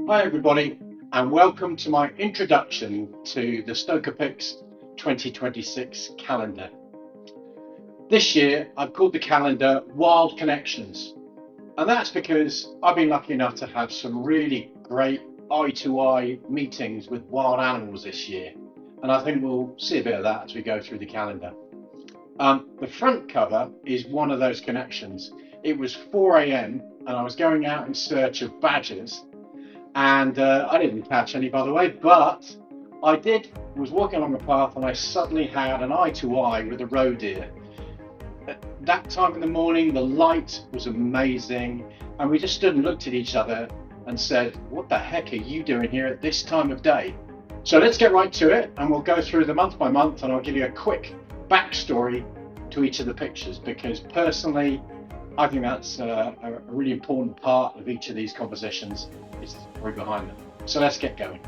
Hi everybody, and welcome to my introduction to the Stokerpix 2026 calendar. This year I've called the calendar Wild Connections, and that's because I've been lucky enough to have some really great eye-to-eye meetings with wild animals this year, and I think we'll see a bit of that as we go through the calendar. The front cover is one of those connections. It was 4 a.m. and I was going out in search of badgers. And I didn't catch any, by the way, but I was walking along a path and I suddenly had an eye to eye with a roe deer. At that time in the morning, the light was amazing, and we just stood and looked at each other and said, what the heck are you doing here at this time of day? So let's get right to it, and we'll go through the month by month, and I'll give you a quick backstory to each of the pictures, because personally, I think that's a really important part of each of these compositions, is the story behind them. So let's get going.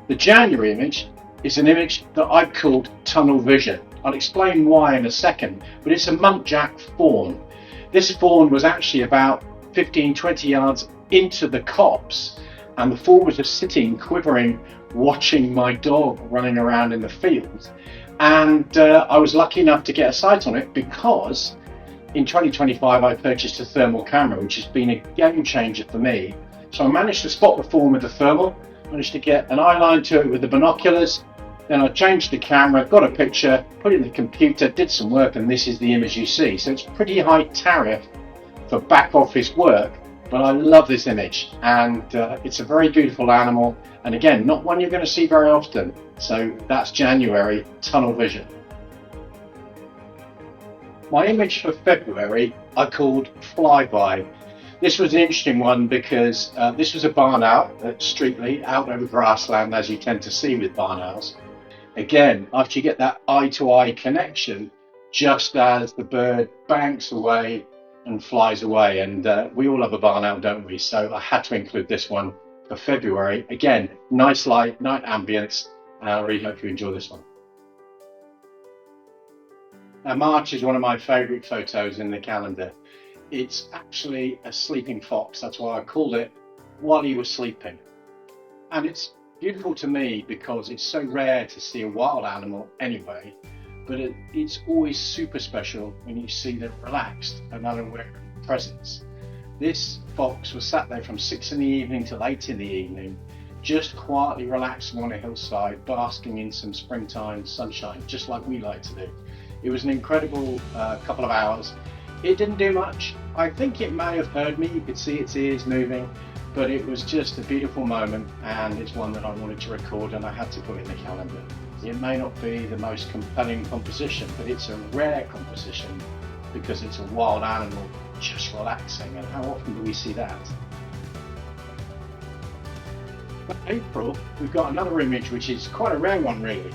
The January image is an image that I've called Tunnel Vision. I'll explain why in a second, but it's a muntjac fawn. This fawn was actually about 15-20 yards into the copse, and the fawn was just sitting, quivering, watching my dog running around in the field. And I was lucky enough to get a sight on it because in 2025, I purchased a thermal camera, which has been a game changer for me. So I managed to spot the fawn with the thermal, managed to get an eye line to it with the binoculars. Then I changed the camera, got a picture, put it in the computer, did some work, and this is the image you see. So it's pretty high tariff for back office work, but I love this image. And it's a very beautiful animal. And again, not one you're going to see very often. So that's January, Tunnel Vision. My image for February I called Flyby. This was an interesting one because this was a barn owl at Streatley, out over grassland, as you tend to see with barn owls. Again, after you get that eye-to-eye connection, just as the bird banks away and flies away, and we all love a barn owl, don't we? So I had to include this one for February. Again, nice light, night ambience, and I really hope you enjoy this one. Now, March is one of my favourite photos in the calendar. It's actually a sleeping fox. That's why I called it While He Was Sleeping. And it's beautiful to me because it's so rare to see a wild animal anyway, but it's always super special when you see them relaxed and unaware of presence. This fox was sat there from 6 in the evening till 8 in the evening, just quietly relaxing on a hillside, basking in some springtime sunshine, just like we like to do. It was an incredible couple of hours. It didn't do much. I think it may have heard me. You could see its ears moving, but it was just a beautiful moment, and it's one that I wanted to record and I had to put in the calendar. It may not be the most compelling composition, but it's a rare composition because it's a wild animal just relaxing, and how often do we see that? For April, we've got another image which is quite a rare one really.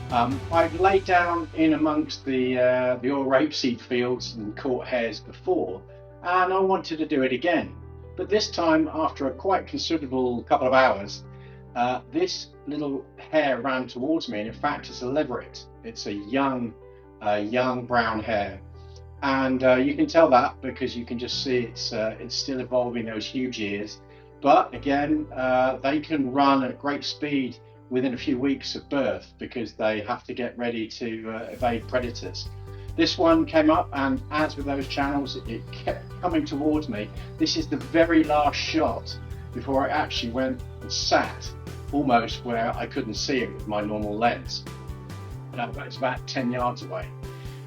I've laid down in amongst the oil rapeseed fields and caught hares before, and I wanted to do it again. But this time, after a quite considerable couple of hours, this little hare ran towards me, and in fact it's a leveret. It's a young brown hare, and you can tell that because you can just see it's still evolving those huge ears. But again, they can run at great speed within a few weeks of birth because they have to get ready to evade predators. This one came up, and as with those channels, it kept coming towards me. This is the very last shot before I actually went and sat almost where I couldn't see it with my normal lens. It's about 10 yards away.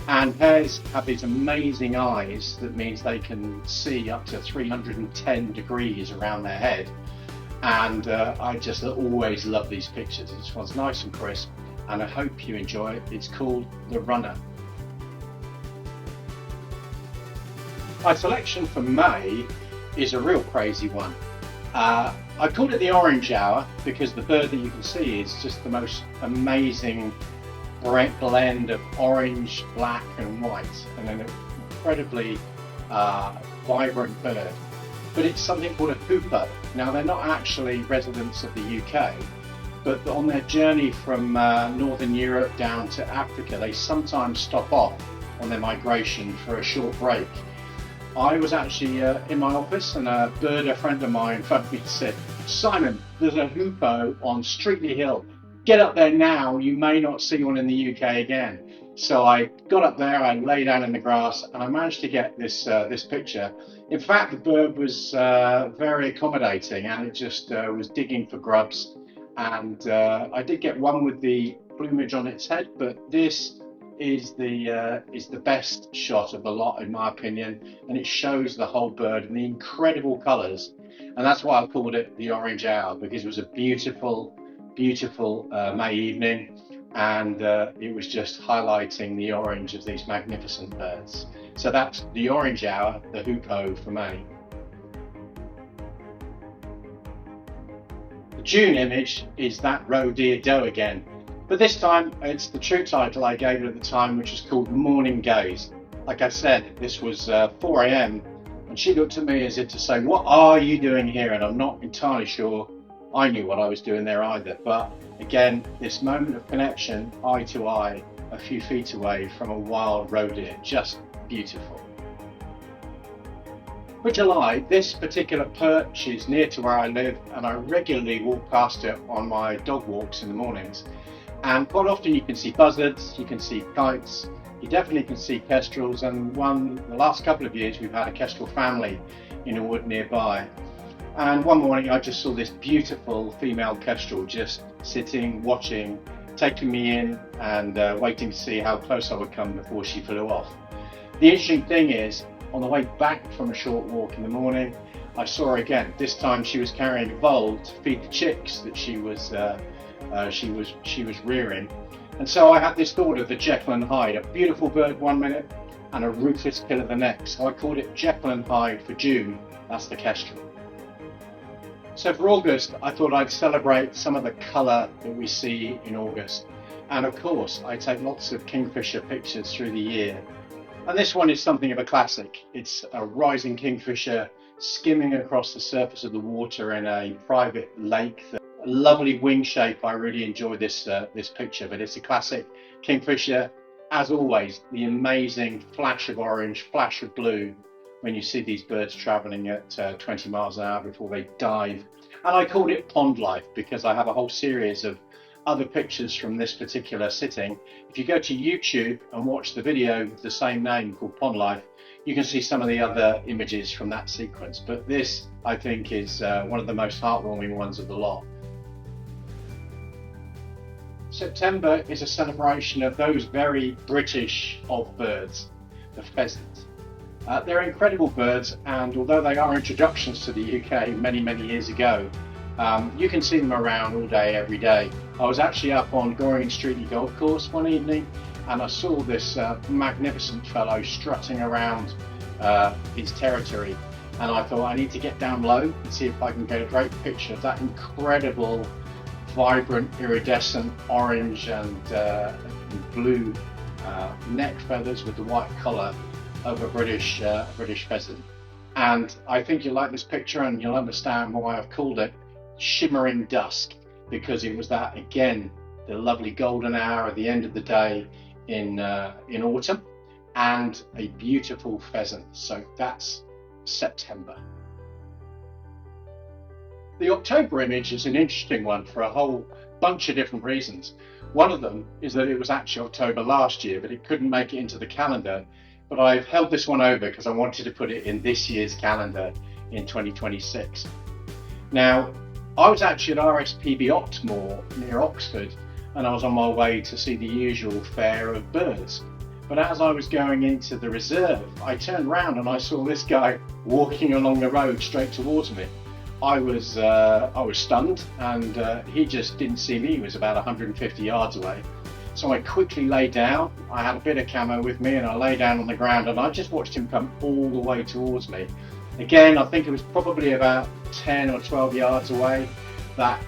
And hares have these amazing eyes that means they can see up to 310 degrees around their head. And I just always love these pictures. This one's nice and crisp, and I hope you enjoy it. It's called The Runner. My selection for May is a real crazy one. I called it the Orange Hour because the bird that you can see is just the most amazing blend of orange, black and white, and an incredibly vibrant bird. But it's something called a hooper. Now, they're not actually residents of the UK, but on their journey from Northern Europe down to Africa, they sometimes stop off on their migration for a short break. I was actually in my office, and a birder friend of mine phoned me and said, "Simon, there's a hoopoe on Streatley Hill. Get up there now, you may not see one in the UK again." So I got up there, I lay down in the grass, and I managed to get this picture. In fact, the bird was very accommodating, and it just was digging for grubs. And I did get one with the plumage on its head, but this is the best shot of the lot, in my opinion, and it shows the whole bird in the incredible colours. And that's why I called it the Orange Owl, because it was a beautiful May evening, and it was just highlighting the orange of these magnificent birds. So that's the Orange Owl, the hoopoe for May. The June image is that roe deer doe again, but this time it's the true title I gave it at the time, which was called Morning Gaze. Like I said, this was 4 a.m. and she looked at me as if to say, "What are you doing here?" And I'm not entirely sure I knew what I was doing there either. But again, this moment of connection, eye to eye, a few feet away from a wild roe deer, just beautiful. For July, this particular perch is near to where I live, and I regularly walk past it on my dog walks in the mornings. And quite often you can see buzzards, you can see kites, you definitely can see kestrels, and the last couple of years we've had a kestrel family in a wood nearby. And one morning I just saw this beautiful female kestrel just sitting, watching, taking me in, and waiting to see how close I would come before she flew off. The interesting thing is, on the way back from a short walk in the morning, I saw her again. This time she was carrying a vole to feed the chicks that she was rearing. And so I had this thought of the Jekyll and Hyde, a beautiful bird one minute and a ruthless killer the next. So I called it Jekyll and Hyde for June. That's the kestrel. So for August, I thought I'd celebrate some of the colour that we see in August. And of course, I take lots of kingfisher pictures through the year. And this one is something of a classic. It's a rising kingfisher skimming across the surface of the water in a private lake. A lovely wing shape. I really enjoy this picture, but it's a classic kingfisher. As always, the amazing flash of orange, flash of blue when you see these birds travelling at 20 miles an hour before they dive. And I called it Pond Life because I have a whole series of other pictures from this particular sitting. If you go to YouTube and watch the video with the same name called Pond Life, you can see some of the other images from that sequence. But this, I think, is one of the most heartwarming ones of the lot. September is a celebration of those very British of birds, the pheasants. They're incredible birds, and although they are introductions to the UK many years ago, you can see them around all day, every day. I was actually up on Goring and Streatley Golf Course one evening, and I saw this magnificent fellow strutting around his territory, and I thought I need to get down low and see if I can get a great picture of that incredible, vibrant, iridescent orange and blue neck feathers with the white collar of a British pheasant. And I think you'll like this picture, and you'll understand why I've called it Shimmering Dusk, because it was that, again, the lovely golden hour at the end of the day in autumn, and a beautiful pheasant. So that's September. The October image is an interesting one for a whole bunch of different reasons. One of them is that it was actually October last year, but it couldn't make it into the calendar. But I've held this one over because I wanted to put it in this year's calendar in 2026. Now, I was actually at RSPB Optmoor near Oxford, and I was on my way to see the usual fair of birds. But as I was going into the reserve, I turned round and I saw this guy walking along the road straight towards me. I was stunned, and he just didn't see me. He was about 150 yards away. So I quickly lay down. I had a bit of camo with me, and I lay down on the ground, and I just watched him come all the way towards me. Again, I think it was probably about 10 or 12 yards away that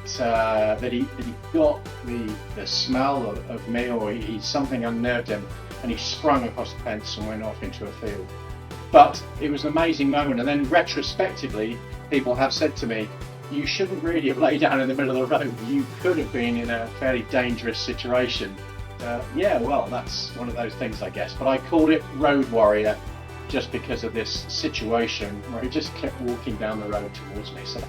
he got the smell of me, or something unnerved him, and he sprung across the fence and went off into a field. But it was an amazing moment, and then retrospectively, people have said to me, you shouldn't really have laid down in the middle of the road. You could have been in a fairly dangerous situation. Yeah, well, that's one of those things, I guess. But I called it Road Warrior just because of this situation where he just kept walking down the road towards me. So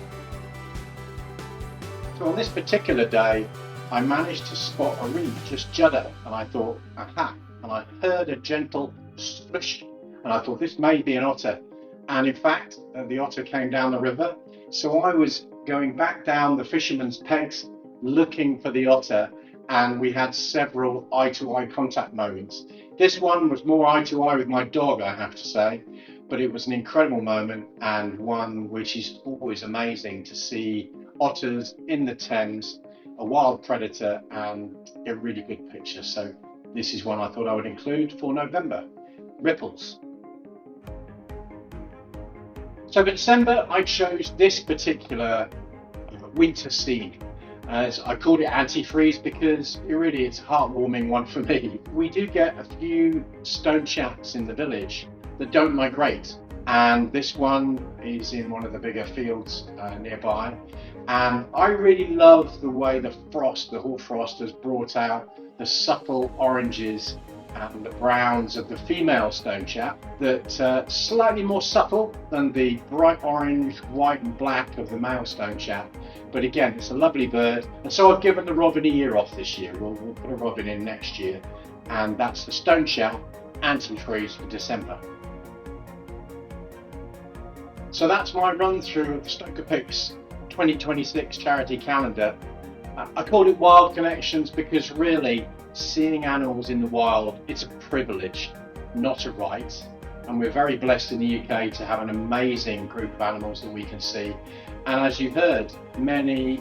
on this particular day, I managed to spot a reed just judder, and I thought, aha, and I heard a gentle splish, and I thought this may be an otter. And in fact, the otter came down the river. So I was going back down the fisherman's pegs looking for the otter, and we had several eye-to-eye contact moments. This one was more eye-to-eye with my dog, I have to say, but it was an incredible moment, and one which is always amazing to see otters in the Thames, a wild predator, and a really good picture. So this is one I thought I would include for November. Ripples. So for December, I chose this particular winter scene. As I called it antifreeze because it's a heartwarming one for me. We do get a few stone chaps in the village that don't migrate, and this one is in one of the bigger fields nearby. And I really love the way the hoarfrost has brought out the subtle oranges and the browns of the female stone chap that slightly more subtle than the bright orange, white and black of the male stone chap. But again, it's a lovely bird, and so I've given the robin a year off this year. We'll put a robin in next year, and that's the stone chap antifreeze for December. So that's my run through of the Stokerpix 2026 charity calendar. I called it Wild Connections because really, seeing animals in the wild, it's a privilege, not a right. And we're very blessed in the UK to have an amazing group of animals that we can see. And as you heard, many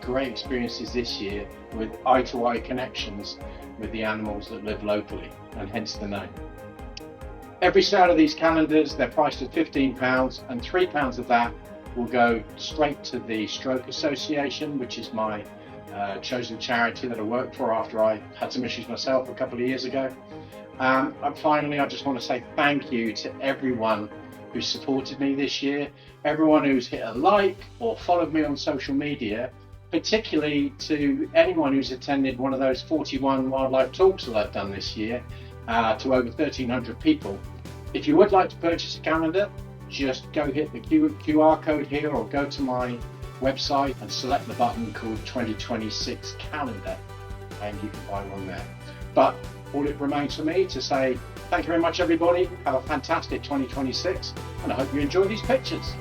great experiences this year with eye-to-eye connections with the animals that live locally, and hence the name. Every sale of these calendars, they're priced at £15, and £3 of that will go straight to the Stroke Association, which is my chosen charity that I worked for after I had some issues myself a couple of years ago. And finally, I just want to say thank you to everyone who supported me this year, everyone who's hit a like or followed me on social media, particularly to anyone who's attended one of those 41 wildlife talks that I've done this year to over 1,300 people. If you would like to purchase a calendar, just go hit the QR code here or go to my website and select the button called 2026 calendar, and you can buy one there. But all it remains for me to say thank you very much, everybody. Have a fantastic 2026, and I hope you enjoy these pictures.